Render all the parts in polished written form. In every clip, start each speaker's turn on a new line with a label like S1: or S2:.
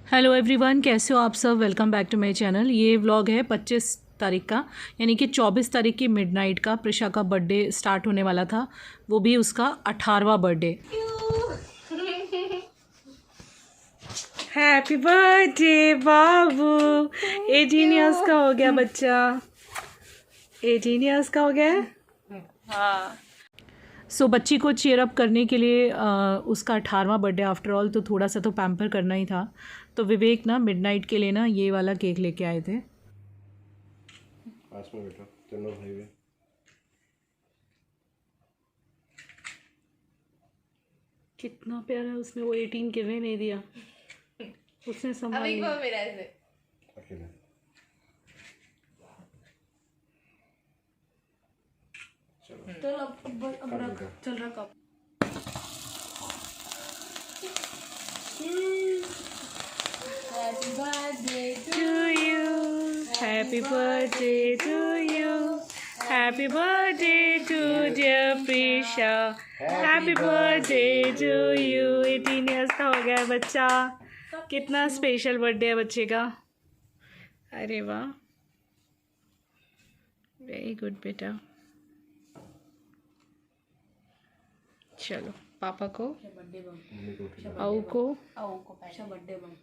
S1: Hello everyone, कैसे हो आप सब। Welcome back to my channel. ये व्लॉग है 25 तारीख का, यानी कि 24 तारीख की मिडनाइट का। प्रिशा का बर्थडे स्टार्ट होने वाला था, वो भी उसका 18वां बर्थडे। हैप्पी बर्थडे बाबू। 18 ईयर्स का हो गया बच्चा, 18 ईयर्स का हो गया है। हाँ। सो बच्ची को चीयर अप करने के लिए उसका 18वां बर्थडे आफ्टर ऑल, तो थोड़ा सा तो पैम्पर करना ही था। तो विवेक ना मिडनाइट के लिए ना ये वाला केक लेके आए थे।
S2: पास में बेटा चलो भाई भी।
S1: कितना प्यारा है, उसने वो 18 गिरने नहीं दिया, उसने संभाल
S3: अभी
S1: लिया।
S3: को मेरा ऐसे
S2: अकेले
S3: तो अब चल रहा कब happy birthday
S1: To you, happy birthday to you, happy birthday to dear Prisha, happy birthday to you। 18 years का हो गया है बच्चा। कितना स्पेशल बर्थडे है बच्चे का। अरे वाह, वेरी गुड बेटा। चलो पापा को, आओ को,
S3: बर्थडे बम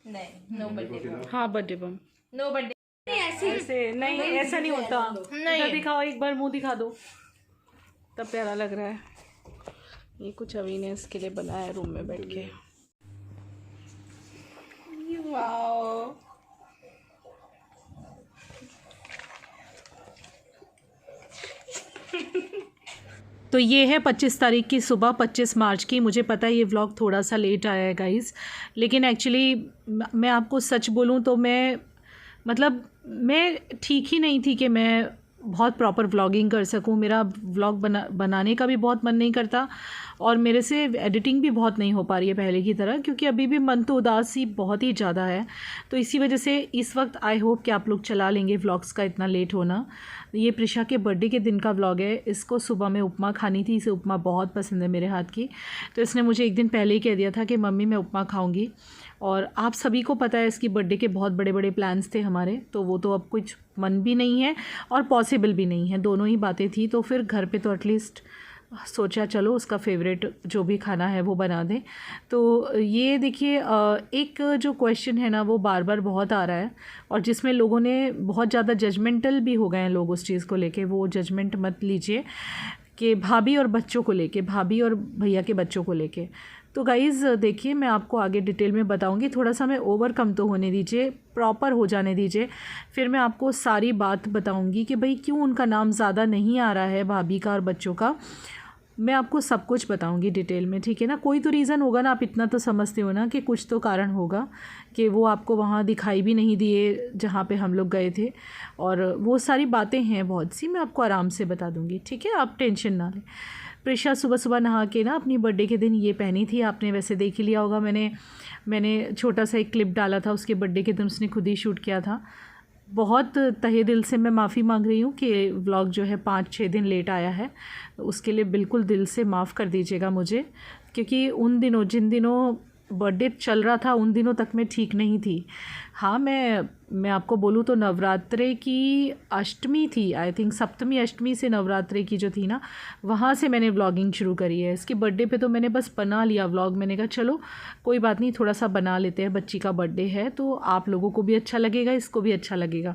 S3: नहीं, नो बर्थडे बम,
S1: हाँ बर्थडे बम।
S3: नो बर्थडे
S1: ऐसे नहीं, ऐसा नहीं होता। इधर दिखाओ, एक बार मुंह दिखा दो, तब प्यारा लग रहा है। ये कुछ अभी ने इसके लिए बनाया है रूम में बैठ के।
S3: वाओ
S1: तो ये है 25 तारीख की सुबह, 25 मार्च की। मुझे पता है ये व्लॉग थोड़ा सा लेट आया है गाइस, लेकिन एक्चुअली मैं आपको सच बोलूँ तो मैं ठीक ही नहीं थी कि मैं बहुत प्रॉपर व्लॉगिंग कर सकूं। मेरा व्लॉग बनाने का भी बहुत मन नहीं करता, और मेरे से एडिटिंग भी बहुत नहीं हो पा रही है पहले की तरह, क्योंकि अभी भी मन तो उदासी बहुत ही ज़्यादा है। तो इसी वजह से इस वक्त आई होप कि आप लोग चला लेंगे व्लॉग्स का इतना लेट होना। ये प्रिशा के बर्थडे के दिन का व्लॉग है। इसको सुबह में उपमा खानी थी, इसे उपमा बहुत पसंद है मेरे हाथ की। तो इसने मुझे एक दिन पहले ही कह दिया था कि मम्मी मैं उपमा खाऊंगी। और आप सभी को पता है इसकी बर्थडे के बहुत बड़े बड़े प्लान्स थे हमारे, तो वो तो अब कुछ मन भी नहीं है और पॉसिबल भी नहीं है, दोनों ही बातें थी। तो फिर घर पे तो एटलीस्ट सोचा चलो उसका फेवरेट जो भी खाना है वो बना दें। तो ये देखिए, एक जो क्वेश्चन है ना वो बार बार बहुत आ रहा है, और जिसमें लोगों ने बहुत ज़्यादा जजमेंटल भी हो गए हैं लोग उस चीज़ को लेके। वो जजमेंट मत लीजिए कि भाभी और बच्चों को लेके, भाभी और भैया के बच्चों को लेके। तो गाइज़ देखिए, मैं आपको आगे डिटेल में बताऊंगी। थोड़ा सा मैं ओवरकम तो होने दीजिए, प्रॉपर हो जाने दीजिए, फिर मैं आपको सारी बात बताऊंगी कि भाई क्यों उनका नाम ज़्यादा नहीं आ रहा है भाभी का और बच्चों का। मैं आपको सब कुछ बताऊंगी डिटेल में, ठीक है ना। कोई तो रीज़न होगा ना, आप इतना तो समझते हो ना कि कुछ तो कारण होगा कि वो आपको वहाँ दिखाई भी नहीं दिए जहाँ पे हम लोग गए थे, और वो सारी बातें हैं बहुत सी, मैं आपको आराम से बता दूंगी, ठीक है। आप टेंशन ना लें। प्रिशा सुबह सुबह नहा के ना अपनी बर्थडे के दिन ये पहनी थी, आपने वैसे देख ही लिया होगा। मैंने छोटा सा एक क्लिप डाला था उसके बर्थडे के दिन, उसने खुद ही शूट किया था। बहुत तहे दिल से मैं माफ़ी मांग रही हूँ कि व्लॉग जो है 5-6 दिन लेट आया है, उसके लिए बिल्कुल दिल से माफ़ कर दीजिएगा मुझे, क्योंकि उन दिनों जिन दिनों बर्थडे चल रहा था उन दिनों तक मैं ठीक नहीं थी। हाँ, मैं आपको बोलूँ तो नवरात्रे की अष्टमी थी, आई थिंक सप्तमी अष्टमी से नवरात्रे की जो थी ना, वहाँ से मैंने व्लॉगिंग शुरू करी है। इसके बर्थडे पे तो मैंने बस बना लिया व्लॉग, मैंने कहा चलो कोई बात नहीं, थोड़ा सा बना लेते हैं, बच्ची का बर्थडे है तो आप लोगों को भी अच्छा लगेगा, इसको भी अच्छा लगेगा,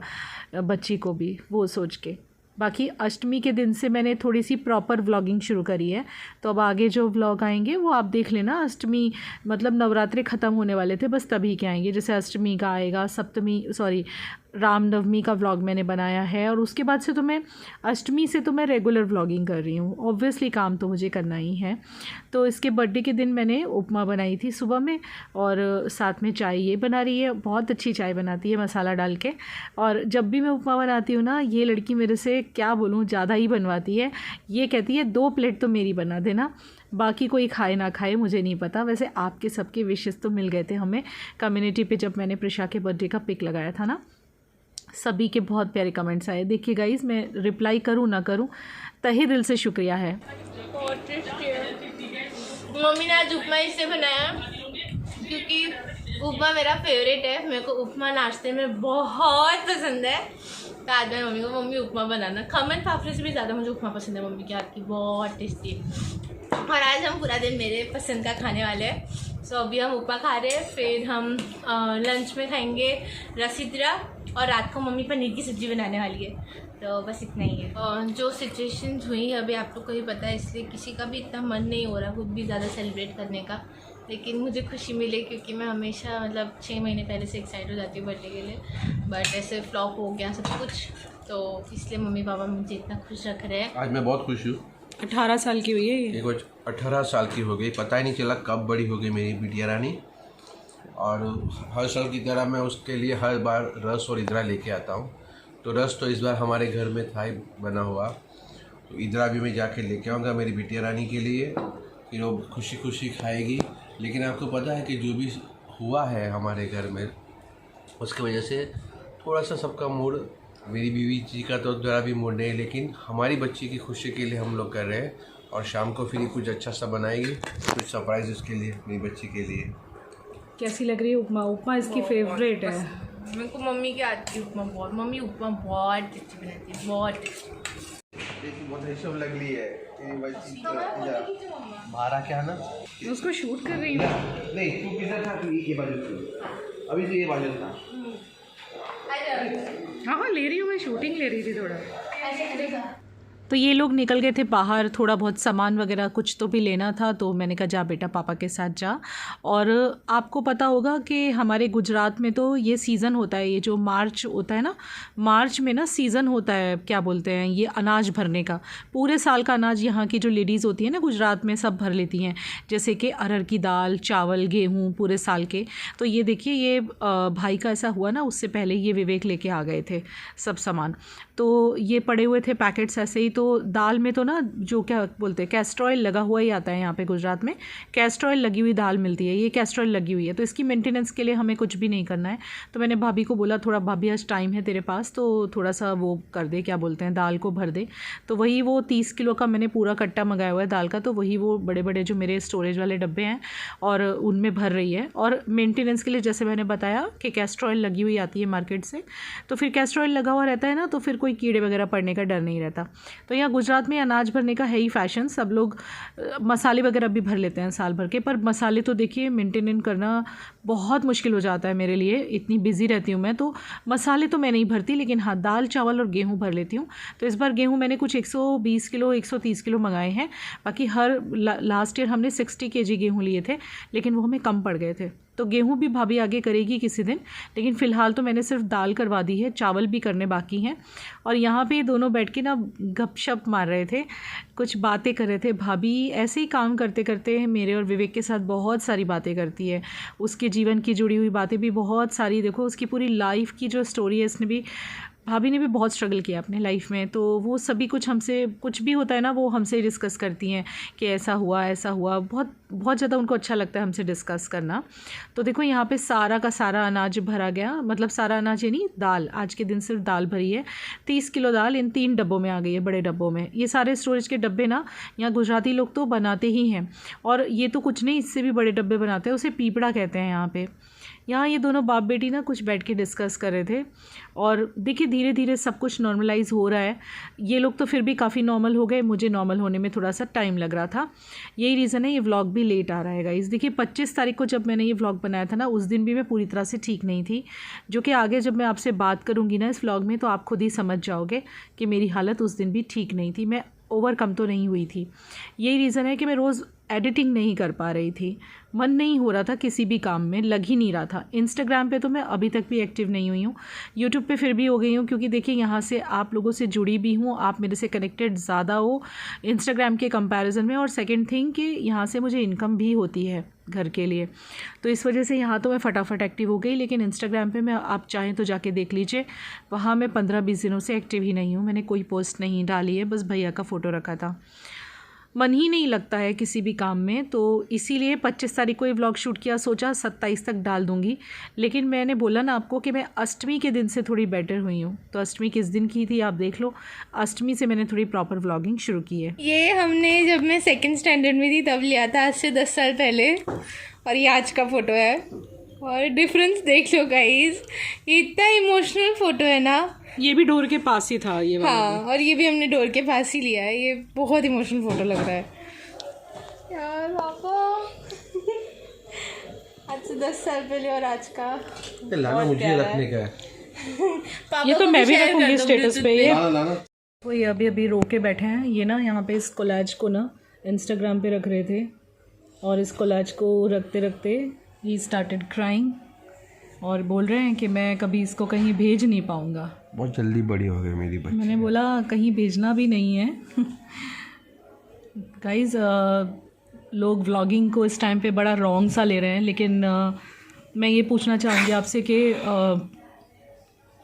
S1: बच्ची को भी, वो सोच के। बाकी अष्टमी के दिन से मैंने थोड़ी सी प्रॉपर व्लॉगिंग शुरू करी है, तो अब आगे जो व्लॉग आएंगे वो आप देख लेना। अष्टमी मतलब नवरात्रि ख़त्म होने वाले थे, बस तभी के आएंगे। जैसे अष्टमी का आएगा, रामनवमी का व्लॉग मैंने बनाया है, और उसके बाद से तो मैं अष्टमी से तो मैं रेगुलर व्लॉगिंग कर रही हूँ। ऑब्वियसली काम तो मुझे करना ही है। तो इसके बर्थडे के दिन मैंने उपमा बनाई थी सुबह में, और साथ में चाय ये बना रही है, बहुत अच्छी चाय बनाती है मसाला डाल के। और जब भी मैं उपमा बनाती हूँ ना, ये लड़की मेरे से क्या बोलूँ ज़्यादा ही बनवाती है। ये कहती है 2 प्लेट तो मेरी बना देना, बाकी कोई खाए ना खाए मुझे नहीं पता। वैसे आपके सबके विशेस तो मिल गए थे हमें कम्युनिटी पे, जब मैंने प्रिशा के बर्थडे का पिक लगाया था ना, सभी के बहुत प्यारे कमेंट्स आए। देखिए गाइस, मैं रिप्लाई करूँ ना करूँ, तहे दिल से शुक्रिया है।
S3: मम्मी ने आज उपमा इससे बनाया क्योंकि उपमा मेरा फेवरेट है। मेरे को उपमा नाश्ते में बहुत पसंद है। तो आज मैं मम्मी को मम्मी उपमा बनाना, खमन फाफड़े से भी ज़्यादा मुझे उपमा पसंद है मम्मी के हाथ की, बहुत टेस्टी। और आज हम पूरा दिन मेरे पसंद का खाने वाले हैं। सो अभी हम उपमा खा रहे हैं, फिर हम लंच में खाएंगे रसीदरा, और रात को मम्मी पनीर की सब्ज़ी बनाने वाली है। तो बस इतना ही है। जो सिचुएशन हुई अभी आप लोग को ही पता है, इसलिए किसी का भी इतना मन नहीं हो रहा खुद भी ज़्यादा सेलिब्रेट करने का। लेकिन मुझे खुशी मिली क्योंकि मैं हमेशा मतलब 6 महीने पहले से एक्साइट हो जाती हूँ बर्थडे के लिए, बट ऐसे फ्लॉप हो गया सब कुछ, तो इसलिए मम्मी पापा मुझे इतना खुश रख रहे हैं।
S2: आज मैं बहुत खुश हूँ।
S1: 18 साल की हुई है ये।
S2: कुछ 18 साल की हो गई, पता ही नहीं चला कब बड़ी हो गई मेरी बिटिया रानी। और हर साल की तरह मैं उसके लिए हर बार रस और इदरा लेके आता हूँ। तो रस तो इस बार हमारे घर में था ही बना हुआ, तो इदरा भी मैं जाके लेके आऊँगा मेरी बिटिया रानी के लिए, फिर वो खुशी खुशी खाएगी। लेकिन आपको पता है कि जो भी हुआ है हमारे घर में, उसकी वजह से थोड़ा सा सबका मूड, मेरी बीवी जी का तो ज़रा भी मूड नहीं, लेकिन हमारी बच्ची की खुशी के लिए हम लोग कर रहे हैं। और शाम को फिर कुछ अच्छा सा बनाएगी, कुछ सरप्राइज उसके लिए, मेरी बच्ची के लिए।
S1: कैसी लग रही है उपमा? उपमा इसकी फेवरेट है।
S3: मेरे को मम्मी के हाथ की उपमा बहुत, मम्मी उपमा बहुत टेस्टी बनाती है, बहुत टेस्टी।
S2: देखिए बहुत हिसाब लग रही है तेरी बच्ची मारा क्या ना,
S1: मैं उसको शूट कर रही हूँ।
S2: नहीं तू किधर था, तू ये बाजू थी, अभी तो ये बाजू था।
S1: हाँ हाँ ले रही हूँ मैं, शूटिंग ले रही थी थोड़ा। तो ये लोग निकल गए थे बाहर, थोड़ा बहुत सामान वगैरह कुछ तो भी लेना था, तो मैंने कहा जा बेटा पापा के साथ जा। और आपको पता होगा कि हमारे गुजरात में तो ये सीज़न होता है, ये जो मार्च होता है ना, मार्च में ना सीज़न होता है, क्या बोलते हैं, ये अनाज भरने का। पूरे साल का अनाज यहाँ की जो लेडीज़ होती हैं ना गुजरात में, सब भर लेती हैं, जैसे कि अरहर की दाल, चावल, गेहूँ, पूरे साल के। तो ये देखिए, ये भाई का ऐसा हुआ ना, उससे पहले ये विवेक लेके आ गए थे सब सामान। तो ये पड़े हुए थे पैकेट्स ऐसे ही। तो दाल में तो ना जो क्या बोलते हैं, कैस्टर ऑयल लगा हुआ ही आता है यहाँ पे गुजरात में, कैस्टर ऑयल लगी हुई दाल मिलती है। ये कैस्टर ऑयल लगी हुई है, तो इसकी मेंटेनेंस के लिए हमें कुछ भी नहीं करना है। तो मैंने भाभी को बोला थोड़ा, भाभी आज टाइम है तेरे पास तो थोड़ा सा वो कर दे, क्या बोलते हैं, दाल को भर दे। तो वही वो 30 किलो का मैंने पूरा कट्टा मंगाया हुआ है दाल का, तो वही वो बड़े बड़े जो मेरे स्टोरेज वाले डब्बे हैं और उनमें भर रही है। और मेंटेनेंस के लिए जैसे मैंने बताया कि कैस्टर ऑयल लगी हुई आती है मार्केट से, तो फिर कैस्टर ऑयल लगा हुआ रहता है ना, तो फिर कोई कीड़े वगैरह पड़ने का डर नहीं रहता। तो यहाँ गुजरात में अनाज भरने का है ही फैशन, सब लोग मसाले वगैरह भी भर लेते हैं साल भर के। पर मसाले तो देखिए मेंटेन करना बहुत मुश्किल हो जाता है मेरे लिए, इतनी बिजी रहती हूँ मैं, तो मसाले तो मैं नहीं भरती, लेकिन हाँ दाल चावल और गेहूँ भर लेती हूँ। तो इस बार गेहूँ मैंने कुछ 120 किलो 130 किलो मंगाए हैं। बाकी हर लास्ट ईयर हमने 60 kg गेहूँ लिए थे, लेकिन वो हमें कम पड़ गए थे। तो गेहूँ भी भाभी आगे करेगी किसी दिन, लेकिन फ़िलहाल तो मैंने सिर्फ दाल करवा दी है, चावल भी करने बाकी हैं। और यहाँ पे दोनों बैठ के ना गपशप मार रहे थे, कुछ बातें कर रहे थे। भाभी ऐसे ही काम करते करते मेरे और विवेक के साथ बहुत सारी बातें करती है, उसके जीवन की जुड़ी हुई बातें भी बहुत सारी। देखो उसकी पूरी लाइफ की जो स्टोरी है, इसने भी, भाभी ने भी बहुत स्ट्रगल किया अपने लाइफ में, तो वो सभी कुछ हमसे, कुछ भी होता है ना वो हमसे डिस्कस करती हैं कि ऐसा हुआ। बहुत ज़्यादा उनको अच्छा लगता है हमसे डिस्कस करना। तो देखो यहाँ पे सारा का सारा अनाज भरा गया, मतलब सारा अनाज यानी दाल, आज के दिन सिर्फ दाल भरी है। 30 किलो दाल इन 3 डब्बों में आ गई है, बड़े डब्बों में। ये सारे स्टोरेज के डब्बे ना यहाँ गुजराती लोग तो बनाते ही हैं, और ये तो कुछ नहीं, इससे भी बड़े डब्बे बनाते हैं, उसे पीपड़ा कहते हैं यहाँ पे। यहाँ ये दोनों बाप बेटी ना कुछ बैठ के डिस्कस कर रहे थे, और देखिए धीरे धीरे सब कुछ नॉर्मलाइज हो रहा है। ये लोग तो फिर भी काफ़ी नॉर्मल हो गए, मुझे नॉर्मल होने में थोड़ा सा टाइम लग रहा था। यही रीज़न है ये व्लॉग भी लेट आ रहा है गाइस। देखिए 25 तारीख को जब मैंने ये व्लॉग बनाया था ना, उस दिन भी मैं पूरी तरह से ठीक नहीं थी, जो कि आगे जब मैं आपसे बात करूँगी ना इस व्लॉग में, तो आप खुद ही समझ जाओगे कि मेरी हालत उस दिन भी ठीक नहीं थी, मैं ओवरकम तो नहीं हुई थी। यही रीज़न है कि मैं रोज़ एडिटिंग नहीं कर पा रही थी, मन नहीं हो रहा था, किसी भी काम में लग ही नहीं रहा था। इंस्टाग्राम पे तो मैं अभी तक भी एक्टिव नहीं हुई हूँ, यूट्यूब पे फिर भी हो गई हूँ, क्योंकि देखिए यहाँ से आप लोगों से जुड़ी भी हूँ, आप मेरे से कनेक्टेड ज़्यादा हो इंस्टाग्राम के कंपैरिजन में। और सेकंड थिंग कि यहाँ से मुझे इनकम भी होती है घर के लिए, तो इस वजह से यहाँ तो मैं फटाफट एक्टिव हो गई। लेकिन इंस्टाग्राम पे मैं, आप चाहें तो जाके देख लीजिए, वहाँ मैं 15-20 दिनों से एक्टिव ही नहीं हूँ, मैंने कोई पोस्ट नहीं डाली है, बस भैया का फ़ोटो रखा था। मन ही नहीं लगता है किसी भी काम में, तो इसीलिए 25 तारीख को ये व्लॉग शूट किया, सोचा 27 तक डाल दूँगी। लेकिन मैंने बोला ना आपको कि मैं अष्टमी के दिन से थोड़ी बेटर हुई हूँ, तो अष्टमी किस दिन की थी आप देख लो, अष्टमी से मैंने थोड़ी प्रॉपर व्लॉगिंग शुरू की है।
S3: ये हमने जब मैं 2nd स्टैंडर्ड में थी तब लिया था, आज से 10 साल पहले, और ये आज का फ़ोटो है। और डिफरेंस देख लो गाइस, ये इतना इमोशनल फ़ोटो है ना।
S1: ये भी डोर के पास ही था ये वाला।
S3: हाँ, और ये भी हमने डोर के पास ही लिया है। ये बहुत इमोशनल फ़ोटो लग रहा है यार पापा। आज से 10 साल पहले और आज का
S2: लाना मुझे रखने का है।
S3: पापा
S1: ये तो
S3: को
S1: मैं भी
S3: share कर
S1: रखूँगी
S3: दो
S1: स्टेटस
S3: Bluetooth
S1: पे। ये
S2: लाना
S1: वो ये अभी रो के बैठे हैं। ये ना यहाँ पे इस कोलाज को ना इंस्टाग्राम पे रख रहे थे, और इस कोलाज को रखते रखते ही स्टार्टेड क्राइंग, और बोल रहे हैं कि मैं कभी इसको कहीं भेज नहीं पाऊँगा।
S2: बहुत जल्दी बड़ी हो गई मेरी बच्ची।
S1: मैंने बोला कहीं भेजना भी नहीं है। गाइस लोग व्लॉगिंग को इस टाइम पे बड़ा रॉन्ग सा ले रहे हैं, लेकिन मैं ये पूछना चाहूँगी आपसे कि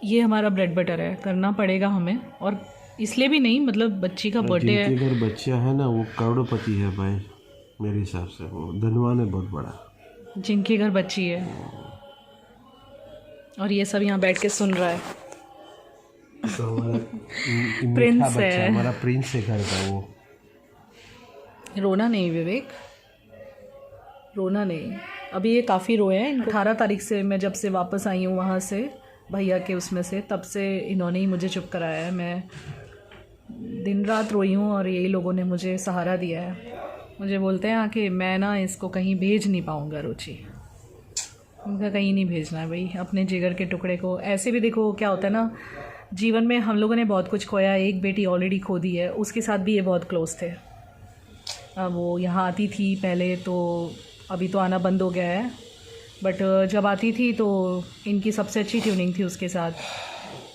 S1: ये हमारा ब्रेड बटर है, करना पड़ेगा हमें। और इसलिए भी नहीं, मतलब बच्ची का बर्थडे है।
S2: जिनके घर बच्चा है ना वो करोड़पति है भाई, मेरे हिसाब से वो धनवान है बहुत बड़ा,
S1: जिनके घर बच्ची है। और ये सब यहाँ बैठ के सुन रहा है।
S2: तो हमारा
S1: प्रिंस
S2: मीठा बच्चा,
S1: है।
S2: हमारा प्रिंस है घर का वो।
S1: रोना नहीं विवेक, रोना नहीं। अभी ये काफ़ी रोए हैं। 18 तारीख से मैं जब से वापस आई हूँ वहाँ से भैया के उसमें से, तब से इन्होंने ही मुझे चुप कराया है। मैं दिन रात रोई हूँ और यही लोगों ने मुझे सहारा दिया है। मुझे बोलते हैं कि मैं ना इसको कहीं भेज नहीं पाऊँगा रुचि। उनका कहीं नहीं भेजना है भाई, अपने जिगर के टुकड़े को। ऐसे भी देखो क्या होता है ना, जीवन में हम लोगों ने बहुत कुछ खोया। एक बेटी ऑलरेडी खो दी है, उसके साथ भी ये बहुत क्लोज थे। अब वो यहाँ आती थी पहले, तो अभी तो आना बंद हो गया है, बट जब आती थी तो इनकी सबसे अच्छी ट्यूनिंग थी उसके साथ।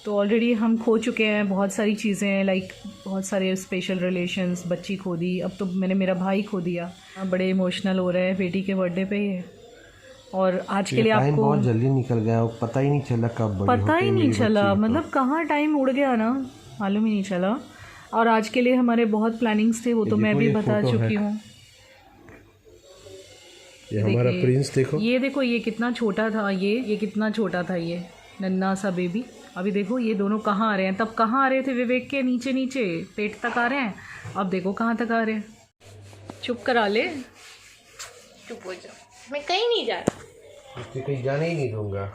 S1: तो ऑलरेडी हम खो चुके हैं बहुत सारी चीज़ें, लाइक बहुत सारे स्पेशल रिलेशंस। बच्ची खो दी, अब तो मैंने मेरा भाई खो दिया। बड़े इमोशनल हो रहे हैं बेटी के बर्थडे पे ये। और आज के लिए आपको
S2: बहुत जल्दी निकल गया, पता ही नहीं चला कब बड़ी
S1: पता ही नहीं चला, मतलब कहाँ टाइम उड़ गया ना, मालूम ही नहीं चला। और आज के लिए हमारे बहुत प्लानिंग्स थे, वो तो मैं भी बता चुकी हूँ।
S2: ये हमारा प्रिंस देखो,
S1: ये देखो ये कितना छोटा था, ये कितना छोटा था, ये नन्ना सा बेबी। अभी देखो ये दोनों कहाँ आ रहे हैं, तब कहाँ आ रहे थे विवेक के नीचे नीचे पेट तक आ रहे हैं, अब देखो कहाँ तक आ रहे हैं। चुप करा ले,
S3: चुप हो जाओ, मैं कहीं नहीं जा रहा।
S2: इससे कहीं जाने ही नहीं दूंगा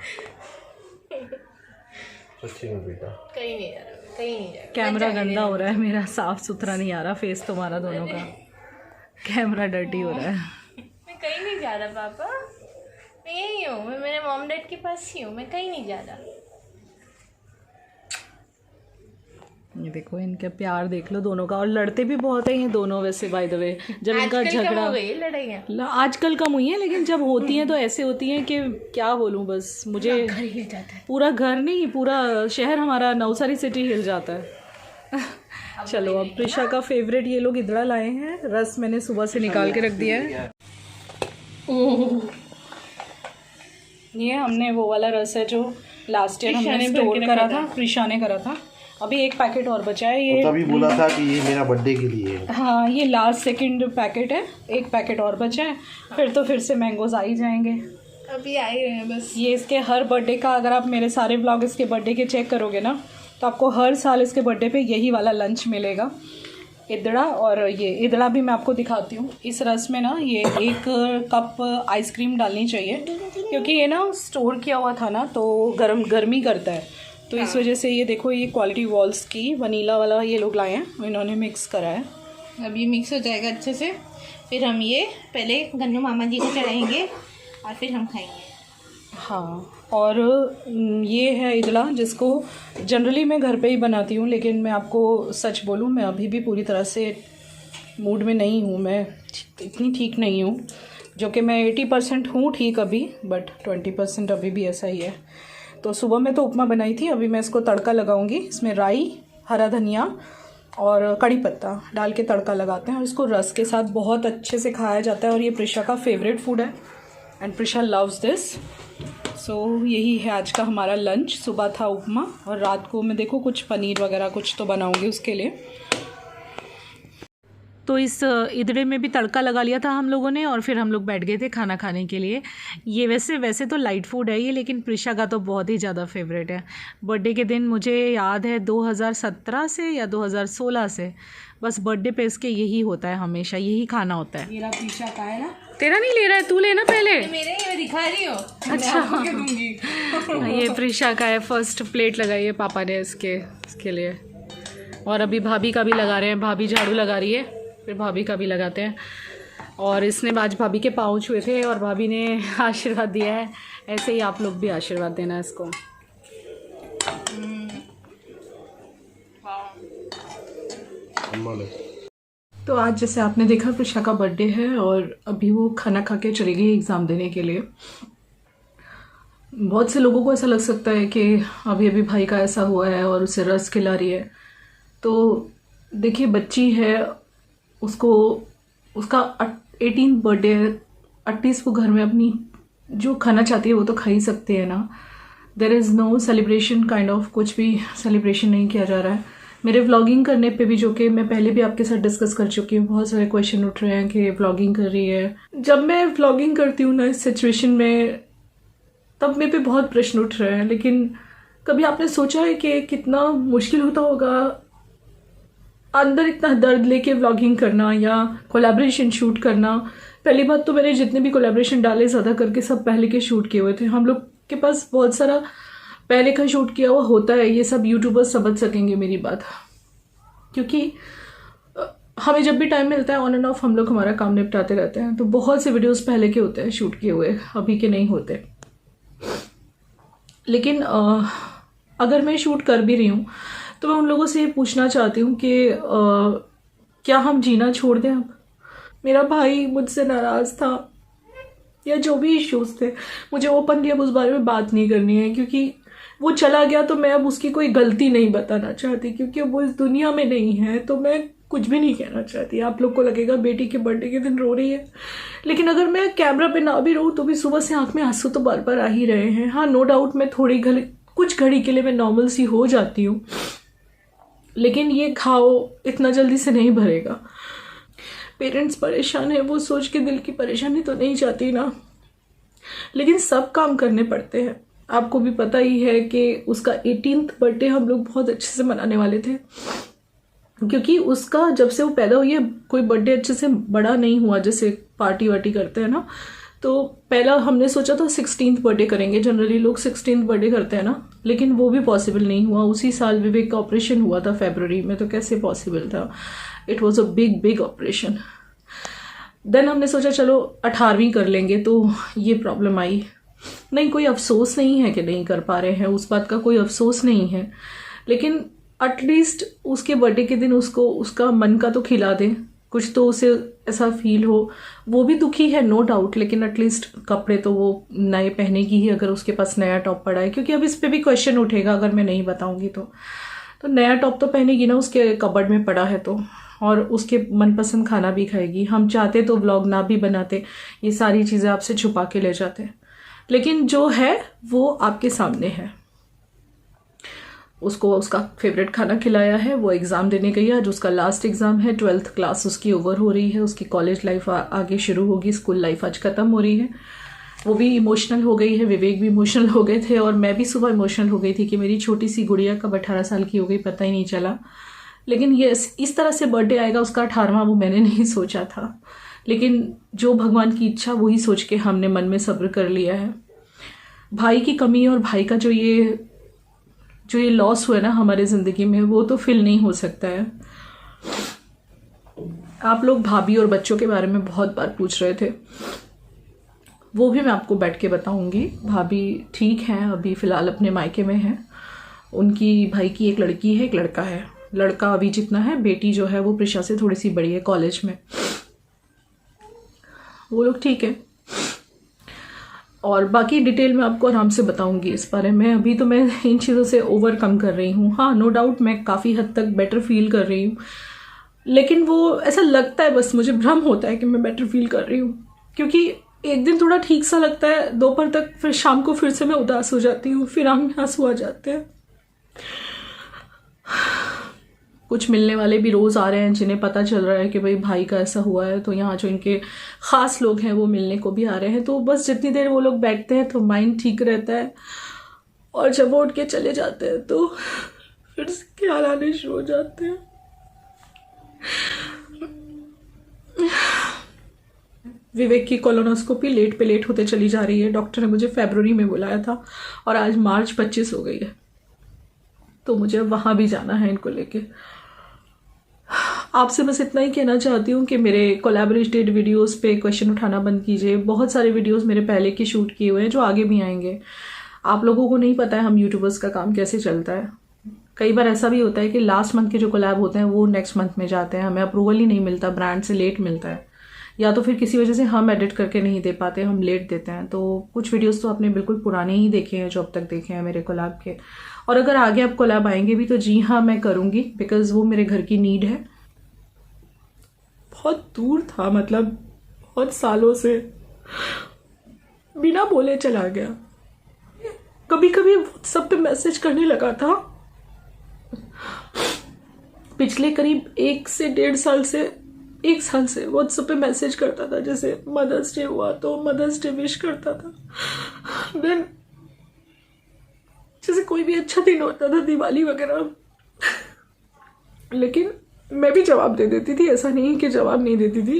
S2: सच्ची में बेटा,
S3: कहीं नहीं जा रहा, कहीं नहीं जा रहा।
S1: कैमरा गंदा हो रहा है मेरा, साफ सुथरा नहीं आ रहा फेस तुम्हारा दोनों का, कैमरा डर्टी हो रहा है।
S3: मैं कहीं नहीं जा रहा पापा, मैं यही हूँ, मैं मेरे मॉम डैड के पास ही हूँ, मैं कहीं नहीं जा रहा।
S1: ये देखो इनका प्यार देख लो दोनों का, और लड़ते भी बहुत हैं ये दोनों वैसे बाय द वे। जब इनका झगड़ा
S3: हो गई लड़ाइयाँ,
S1: आजकल कम हुई है, लेकिन जब होती हैं तो ऐसे होती हैं कि क्या बोलूँ, बस मुझे
S3: घर हिल जाता है।
S1: पूरा घर नहीं, पूरा शहर हमारा नवसारी सिटी हिल जाता है। चलो अब प्रिशा का फेवरेट ये लोग इधड़ा लाए हैं, रस मैंने सुबह से निकाल के रख दिया है। ये हमने वो वाला रस है जो लास्ट ईयर हमने स्टोर करा था, प्रिशा ने करा था। अभी एक पैकेट और बचा है, ये
S2: तभी बोला था कि ये मेरा बर्थडे के लिए है।
S1: हाँ ये लास्ट सेकंड पैकेट है, एक पैकेट और बचा है, फिर तो फिर से मैंगोज आ ही जाएंगे।
S3: अभी आ ही रहे हैं बस।
S1: ये इसके हर बर्थडे का, अगर आप मेरे सारे व्लॉग इसके बर्थडे के चेक करोगे ना, तो आपको हर साल इसके बर्थडे पे यही वाला लंच मिलेगा, इदड़ा। और ये इदड़ा भी मैं आपको दिखाती हूँ। इस रस में ना ये 1 कप आइसक्रीम डालनी चाहिए, क्योंकि ये ना स्टोर किया हुआ था ना, तो गर्मी करता है, तो इस वजह से ये देखो ये क्वालिटी वॉल्स की वनीला वाला ये लोग लाए हैं, इन्होंने मिक्स करा है।
S3: अब ये मिक्स हो जाएगा अच्छे से, फिर हम ये पहले गन्नू मामा जी को चढ़ाएंगे और फिर हम खाएंगे।
S1: हाँ, और ये है इदला, जिसको जनरली मैं घर पे ही बनाती हूँ, लेकिन मैं आपको सच बोलूँ मैं अभी भी पूरी तरह से मूड में नहीं हूँ, मैं इतनी ठीक नहीं हूँ, जो कि मैं 80% हूँ ठीक अभी, बट 20% अभी भी ऐसा ही है। तो सुबह में तो उपमा बनाई थी, अभी मैं इसको तड़का लगाऊंगी। इसमें राई, हरा धनिया और कड़ी पत्ता डाल के तड़का लगाते हैं, और इसको रस के साथ बहुत अच्छे से खाया जाता है, और ये प्रिशा का फेवरेट फूड है एंड प्रिशा लव्स दिस। सो यही है आज का हमारा लंच। सुबह था उपमा, और रात को मैं देखो कुछ पनीर वगैरह कुछ तो बनाऊंगी उसके लिए। तो इस इदड़े में भी तड़का लगा लिया था हम लोगों ने और फिर हम लोग बैठ गए थे खाना खाने के लिए। ये वैसे तो लाइट फूड है ये, लेकिन प्रिशा का तो बहुत ही ज़्यादा फेवरेट है। बर्थडे के दिन मुझे याद है 2017 से या 2016 से बस बर्थडे पे इसके यही होता है, हमेशा यही खाना होता है।
S4: मेरा प्रिशा का है ना,
S1: तेरा नहीं ले रहा है, तू लेना पहले।
S3: मेरे ही मैं दिखा रही हूँ।
S1: अच्छा
S4: दूंगी।
S1: ये प्रिशा का है, फर्स्ट प्लेट लगाई है पापा ने इसके लिए। और अभी भाभी का भी लगा रहे हैं, भाभी झाड़ू लगा रही है, फिर भाभी का भी लगाते हैं। और इसने आज भाभी के पाँव छुए थे और भाभी ने आशीर्वाद दिया है। ऐसे ही आप लोग भी आशीर्वाद देना इसको। तो आज जैसे आपने देखा प्रिशा का बर्थडे है और अभी वो खाना खा के चली गई एग्ज़ाम देने के लिए। बहुत से लोगों को ऐसा लग सकता है कि अभी अभी भाई का ऐसा हुआ है और उसे रस खिला रही है। तो देखिए बच्ची है, उसको उसका 18th बर्थडे है, एटलीस्ट वो घर में अपनी जो खाना चाहती है वो तो खा ही सकती है ना। There is no celebration kind of, कुछ भी सेलिब्रेशन नहीं किया जा रहा है। मेरे व्लॉगिंग करने पे भी, जो कि मैं पहले भी आपके साथ डिस्कस कर चुकी हूँ, बहुत सारे क्वेश्चन उठ रहे हैं कि व्लॉगिंग कर रही है। जब मैं व्लॉगिंग करती हूँ ना इस सिचुएशन में, तब मेरे पे बहुत प्रश्न उठ रहे हैं। लेकिन कभी आपने सोचा है कि कितना मुश्किल होता होगा अंदर इतना दर्द लेके व्लॉगिंग करना या कोलैबोरेशन शूट करना? पहली बात तो मैंने जितने भी कोलैबोरेशन डाले ज़्यादा करके सब पहले के शूट किए हुए थे। हम लोग के पास बहुत सारा पहले का शूट किया हुआ होता है, ये सब यूट्यूबर्स समझ सकेंगे मेरी बात। क्योंकि हमें जब भी टाइम मिलता है ऑन एंड ऑफ हम लोग हमारा काम निपटाते रहते हैं, तो बहुत से वीडियोस पहले के होते हैं शूट किए हुए, अभी के नहीं होते। लेकिन अगर मैं शूट कर भी रही हूँ तो मैं उन लोगों से ये पूछना चाहती हूँ कि क्या हम जीना छोड़ दें अब? मेरा भाई मुझसे नाराज़ था या जो भी इश्यूज थे, मुझे ओपनली अब उस बारे में बात नहीं करनी है, क्योंकि वो चला गया तो मैं अब उसकी कोई गलती नहीं बताना चाहती, क्योंकि वो इस दुनिया में नहीं है। तो मैं कुछ भी नहीं कहना चाहती। आप लोग को लगेगा बेटी के बर्थडे के दिन रो रही है, लेकिन अगर मैं कैमरा पे ना भी रहूँ तो भी सुबह से आंख में आंसू तो बार बार आ ही रहे हैं। हाँ, नो डाउट मैं थोड़ी कुछ घड़ी के लिए मैं नॉर्मल सी हो जाती हूँ, लेकिन ये घाव इतना जल्दी से नहीं भरेगा। पेरेंट्स परेशान है, वो सोच के दिल की परेशानी तो नहीं चाहती ना, लेकिन सब काम करने पड़ते हैं। आपको भी पता ही है कि उसका 18th बर्थडे हम लोग बहुत अच्छे से मनाने वाले थे, क्योंकि उसका जब से वो पैदा हुई है कोई बर्थडे अच्छे से बड़ा नहीं हुआ, जैसे पार्टी वार्टी करते हैं ना। तो पहला हमने सोचा था 16th बर्थडे करेंगे, जनरली लोग 16th बर्थडे करते हैं ना, लेकिन वो भी पॉसिबल नहीं हुआ। उसी साल विवेक का ऑपरेशन हुआ था फरवरी में, तो कैसे पॉसिबल था? It was a big operation. Then हमने सोचा चलो 18वीं कर लेंगे, तो ये प्रॉब्लम आई। नहीं, कोई अफसोस नहीं है कि नहीं कर पा रहे हैं, उस बात का कोई अफसोस नहीं है, लेकिन एटलीस्ट उसके बर्थडे के दिन उसको उसका मन का तो खिला दें, कुछ तो उसे ऐसा फील हो। वो भी दुखी है नो डाउट, लेकिन एटलीस्ट कपड़े तो वो नए पहनेगी ही अगर उसके पास नया टॉप पड़ा है, क्योंकि अब इस पे भी क्वेश्चन उठेगा अगर मैं नहीं बताऊंगी तो नया टॉप तो पहनेगी ना, उसके कबर्ड में पड़ा है तो, और उसके मनपसंद खाना भी खाएगी। हम चाहते तो व्लॉग ना भी बनाते, ये सारी चीज़ें आपसे छुपा के ले जाते, लेकिन जो है वो आपके सामने है। उसको उसका फेवरेट खाना खिलाया है, वो एग्ज़ाम देने गई है, आज उसका लास्ट एग्ज़ाम है, 12th क्लास उसकी ओवर हो रही है, उसकी कॉलेज लाइफ आगे शुरू होगी, स्कूल लाइफ आज ख़त्म हो रही है। वो भी इमोशनल हो गई है, विवेक भी इमोशनल हो गए थे, और मैं भी सुबह इमोशनल हो गई थी कि मेरी छोटी सी गुड़िया कब 18 साल की हो गई पता ही नहीं चला। लेकिन ये इस तरह से बर्थडे आएगा उसका 18वां, वो मैंने नहीं सोचा था, लेकिन जो भगवान की इच्छा वही सोच के हमने मन में सब्र कर लिया है। भाई की कमी और भाई का जो ये लॉस हुआ है ना हमारे ज़िंदगी में, वो तो फिल नहीं हो सकता है। आप लोग भाभी और बच्चों के बारे में बहुत बार पूछ रहे थे, वो भी मैं आपको बैठ के बताऊंगी। भाभी ठीक हैं, अभी फ़िलहाल अपने मायके में हैं। उनकी भाई की एक लड़की है, एक लड़का है। लड़का अभी जितना है, बेटी जो है वो प्रिशा से थोड़ी सी बड़ी है, कॉलेज में। वो लोग ठीक है, और बाकी डिटेल में आपको आराम से बताऊंगी इस बारे में। अभी तो मैं इन चीज़ों से ओवरकम कर रही हूँ। हाँ, नो डाउट मैं काफ़ी हद तक बेटर फील कर रही हूँ, लेकिन वो ऐसा लगता है, बस मुझे भ्रम होता है कि मैं बेटर फील कर रही हूँ, क्योंकि एक दिन थोड़ा ठीक सा लगता है दोपहर तक, फिर शाम को फिर से मैं उदास हो जाती हूँ, फिर आंख में आंसू आ जाते हैं। कुछ मिलने वाले भी रोज़ आ रहे हैं जिन्हें पता चल रहा है कि भाई भाई का ऐसा हुआ है, तो यहाँ जो इनके ख़ास लोग हैं वो मिलने को भी आ रहे हैं। तो बस जितनी देर वो लोग बैठते हैं तो माइंड ठीक रहता है, और जब वो उठ के चले जाते हैं तो फिर से ख्याल आने शुरू हो जाते हैं। विवेक की कोलोनोस्कोपी लेट पे लेट होते चली जा रही है। डॉक्टर ने मुझे फरवरी में बुलाया था और आज मार्च 25 हो गई है, तो मुझे वहाँ भी जाना है इनको लेके। आपसे बस इतना ही कहना चाहती हूँ कि मेरे कोलैबोरेटेड वीडियोस पे क्वेश्चन उठाना बंद कीजिए। बहुत सारे वीडियोस मेरे पहले के शूट किए हुए हैं जो आगे भी आएंगे। आप लोगों को नहीं पता है हम यूट्यूबर्स का काम कैसे चलता है। कई बार ऐसा भी होता है कि लास्ट मंथ के जो कोलैब होते हैं वो नेक्स्ट मंथ में जाते हैं, हमें अप्रूवल ही नहीं मिलता, ब्रांड से लेट मिलता है, या तो फिर किसी वजह से हम एडिट करके नहीं दे पाते, हम लेट देते हैं। तो कुछ वीडियोस तो आपने बिल्कुल पुराने ही देखे हैं जो अब तक देखे हैं मेरे कोलैब के, और अगर आगे अब कोलैब आएंगे भी तो जी हाँ मैं करूँगी, बिकॉज वो मेरे घर की नीड है। बहुत दूर था, मतलब बहुत सालों से बिना बोले चला गया। कभी कभी व्हाट्सएप पे मैसेज करने लगा था। पिछले करीब 1 से 1.5 साल से 1 साल से व्हाट्सएप पे मैसेज करता था। जैसे मदर्स डे हुआ तो मदर्स डे विश करता था, देन जैसे कोई भी अच्छा दिन होता था, दिवाली वगैरह, लेकिन मैं भी जवाब दे देती थी, ऐसा नहीं कि जवाब नहीं देती थी।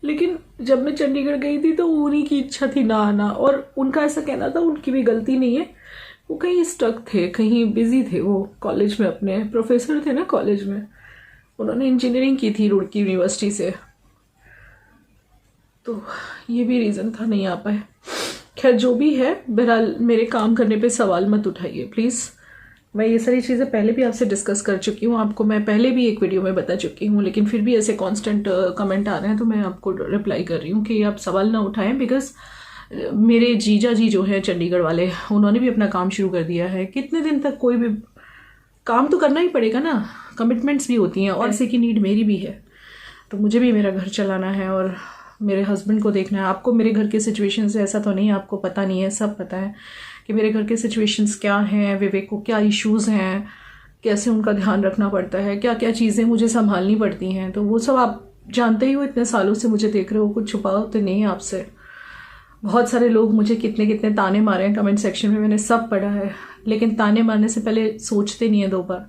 S1: लेकिन जब मैं चंडीगढ़ गई थी तो उन्हीं की इच्छा थी ना आना, और उनका ऐसा कहना था, उनकी भी गलती नहीं है, वो कहीं स्टक थे, कहीं बिजी थे, वो कॉलेज में अपने प्रोफेसर थे ना कॉलेज में, उन्होंने इंजीनियरिंग की थी रुड़की यूनिवर्सिटी से, तो ये भी रीज़न था नहीं आ पाए। खैर जो भी है, बहरहाल मेरे काम करने पे सवाल मत उठाइए प्लीज़। मैं ये सारी चीज़ें पहले भी आपसे डिस्कस कर चुकी हूँ, आपको मैं पहले भी एक वीडियो में बता चुकी हूँ, लेकिन फिर भी ऐसे कांस्टेंट कमेंट आ रहे हैं तो मैं आपको रिप्लाई कर रही हूँ कि आप सवाल ना उठाएं। बिकॉज मेरे जीजा जी जो हैं चंडीगढ़ वाले, उन्होंने भी अपना काम शुरू कर दिया है। कितने दिन तक कोई भी काम तो करना ही पड़ेगा ना, कमिटमेंट्स भी होती हैं, और ऐसे की नीड मेरी भी है, तो मुझे भी मेरा घर चलाना है और मेरे हस्बैंड को देखना है। आपको मेरे घर के सिचुएशन से ऐसा तो नहीं आपको पता नहीं है, सब पता है कि मेरे घर के सिचुएशंस क्या हैं, विवेक को क्या इश्यूज़ हैं, कैसे उनका ध्यान रखना पड़ता है, क्या क्या चीज़ें मुझे संभालनी पड़ती हैं, तो वो सब आप जानते ही हो। इतने सालों से मुझे देख रहे हो, कुछ छुपाओ तो नहीं है आपसे। बहुत सारे लोग मुझे कितने कितने ताने मारे हैं कमेंट सेक्शन में, मैंने सब पढ़ा है, लेकिन ताने मारने से पहले सोचते नहीं है 2 बार।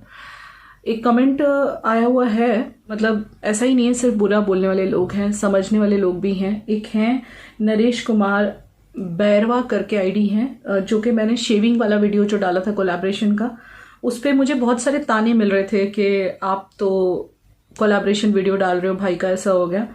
S1: एक कमेंट आया हुआ है, मतलब ऐसा ही नहीं है सिर्फ बुरा बोलने वाले लोग हैं, समझने वाले लोग भी हैं। एक हैं नरेश कुमार बैरवा करके आईडी हैं, जो कि मैंने शेविंग वाला वीडियो जो डाला था कोलैबोरेशन का, उस पर मुझे बहुत सारे ताने मिल रहे थे कि आप तो कोलैबोरेशन वीडियो डाल रहे हो, भाई का ऐसा हो गया।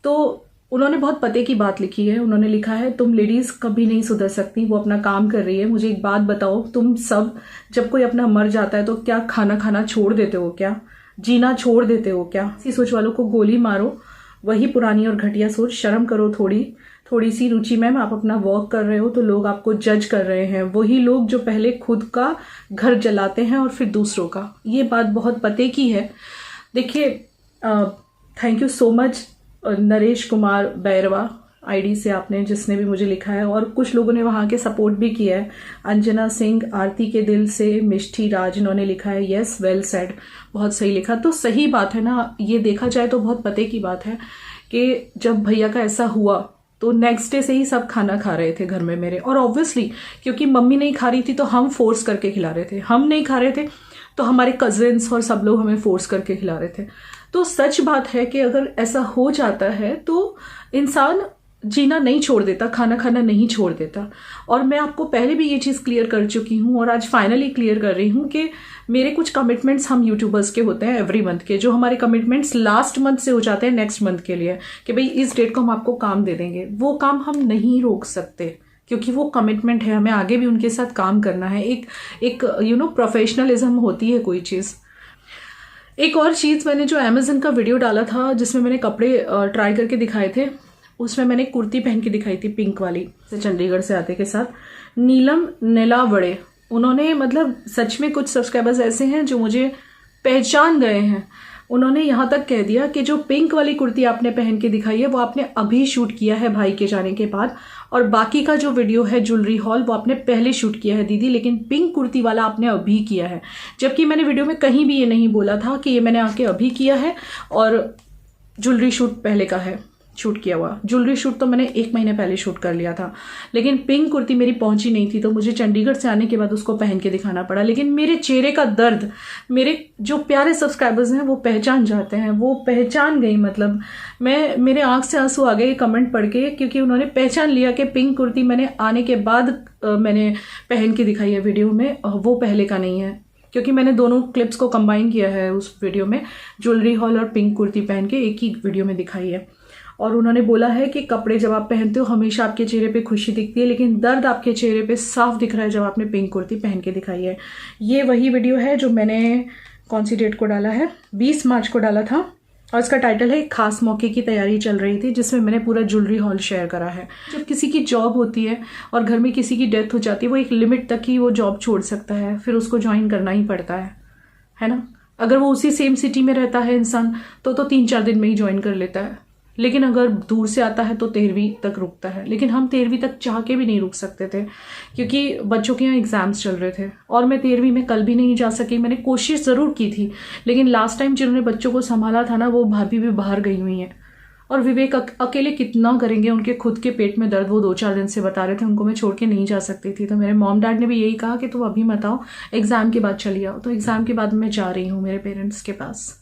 S1: तो उन्होंने बहुत पते की बात लिखी है, उन्होंने लिखा है तुम लेडीज़ कभी नहीं सुधर सकती, वो अपना काम कर रही है। मुझे एक बात बताओ, तुम सब जब कोई अपना मर जाता है तो क्या खाना खाना छोड़ देते हो क्या, जीना छोड़ देते हो क्या? इसी सोच वालों को गोली मारो, वही पुरानी और घटिया सोच। शर्म करो थोड़ी सी। रुचि मैम, आप अपना वर्क कर रहे हो तो लोग आपको जज कर रहे हैं, वही लोग जो पहले खुद का घर जलाते हैं और फिर दूसरों का। ये बात बहुत पते की है। देखिए, thank you so much Naresh Kumar Bairwa ID से आपने, जिसने भी मुझे लिखा है, और कुछ लोगों ने वहाँ के सपोर्ट भी किया है। अंजना सिंह, आरती के दिल से, मिष्ठी राज, इन्होंने लिखा है यस वेल सेड, बहुत सही लिखा। तो सही बात है ना, ये देखा जाए तो बहुत पते की बात है कि जब भैया का ऐसा हुआ तो नेक्स्ट डे से ही सब खाना खा रहे थे घर में मेरे, और ऑब्वियसली क्योंकि मम्मी नहीं खा रही थी तो हम फोर्स करके खिला रहे थे, हम नहीं खा रहे थे तो हमारे कजिन्स और सब लोग हमें फोर्स करके खिला रहे थे। तो सच बात है कि अगर ऐसा हो जाता है तो इंसान जीना नहीं छोड़ देता, खाना खाना नहीं छोड़ देता। और मैं आपको पहले भी ये चीज़ क्लियर कर चुकी हूँ और आज फाइनली क्लियर कर रही हूँ कि मेरे कुछ कमिटमेंट्स हम यूट्यूबर्स के होते हैं एवरी मंथ के, जो हमारे कमिटमेंट्स लास्ट मंथ से हो जाते हैं नेक्स्ट मंथ के लिए, कि भाई इस डेट को हम आपको काम दे देंगे। वो काम हम नहीं रोक सकते क्योंकि वो कमिटमेंट है, हमें आगे भी उनके साथ काम करना है। एक प्रोफेशनलिज्म होती है कोई चीज़। एक और चीज़, मैंने जो अमेज़न का वीडियो डाला था जिसमें मैंने कपड़े ट्राई करके दिखाए थे, उसमें मैंने कुर्ती पहन के दिखाई थी पिंक वाली, से चंडीगढ़ से आते के साथ। नीलम नेलावड़े, उन्होंने, मतलब सच में कुछ सब्सक्राइबर्स ऐसे हैं जो मुझे पहचान गए हैं। उन्होंने यहाँ तक कह दिया कि जो पिंक वाली कुर्ती आपने पहन के दिखाई है वो आपने अभी शूट किया है भाई के जाने के बाद, और बाकी का जो वीडियो है ज्वेलरी हॉल वो आपने पहले शूट किया है दीदी, लेकिन पिंक कुर्ती वाला आपने अभी किया है। जबकि मैंने वीडियो में कहीं भी ये नहीं बोला था कि ये मैंने आके अभी किया है और ज्वेलरी शूट पहले का है शूट किया हुआ। ज्वेलरी शूट तो मैंने 1 महीने पहले शूट कर लिया था, लेकिन पिंक कुर्ती मेरी पहुंची नहीं थी तो मुझे चंडीगढ़ से आने के बाद उसको पहन के दिखाना पड़ा। लेकिन मेरे चेहरे का दर्द मेरे जो प्यारे सब्सक्राइबर्स हैं वो पहचान जाते हैं, वो पहचान गई। मतलब मेरे आंख से आंसू आ गए कमेंट पढ़ के, क्योंकि उन्होंने पहचान लिया कि पिंक कुर्ती मैंने आने के बाद मैंने पहन के दिखाई है वीडियो में, वो पहले का नहीं है। क्योंकि मैंने दोनों क्लिप्स को कंबाइन किया है उस वीडियो में, ज्वेलरी हॉल और पिंक कुर्ती पहन के एक ही वीडियो में दिखाई है। और उन्होंने बोला है कि कपड़े जब आप पहनते हो हमेशा आपके चेहरे पे खुशी दिखती है, लेकिन दर्द आपके चेहरे पे साफ दिख रहा है जब आपने पिंक कुर्ती पहन के दिखाई है। ये वही वीडियो है जो मैंने कौन सी डेट को डाला है, 20 मार्च को डाला था, और इसका टाइटल है एक खास मौके की तैयारी चल रही थी, जिसमें मैंने पूरा ज्वेलरी हॉल शेयर करा है। जब किसी की जॉब होती है और घर में किसी की डेथ हो जाती है, वो एक लिमिट तक ही वो जॉब छोड़ सकता है, फिर उसको ज्वाइन करना ही पड़ता है ना। अगर वो उसी सेम सिटी में रहता है इंसान तो 3-4 दिन में ही ज्वाइन कर लेता है, लेकिन अगर दूर से आता है तो 13वीं तक रुकता है। लेकिन हम 13वीं तक चाह के भी नहीं रुक सकते थे, क्योंकि बच्चों के यहाँ एग्ज़ाम्स चल रहे थे और मैं 13वीं में कल भी नहीं जा सकी। मैंने कोशिश ज़रूर की थी, लेकिन लास्ट टाइम जिन्होंने बच्चों को संभाला था ना, वो भाभी भी बाहर गई हुई हैं। और विवेक अकेले कितना करेंगे, उनके खुद के पेट में दर्द वो 2-4 दिन से बता रहे थे, उनको मैं छोड़ के नहीं जा सकती थी। तो मेरे मॉम डैड ने भी यही कहा कि तुम अभी मत आओ, एग्ज़ाम के बाद चली आओ। तो एग्ज़ाम के बाद मैं जा रही हूँ मेरे पेरेंट्स के पास।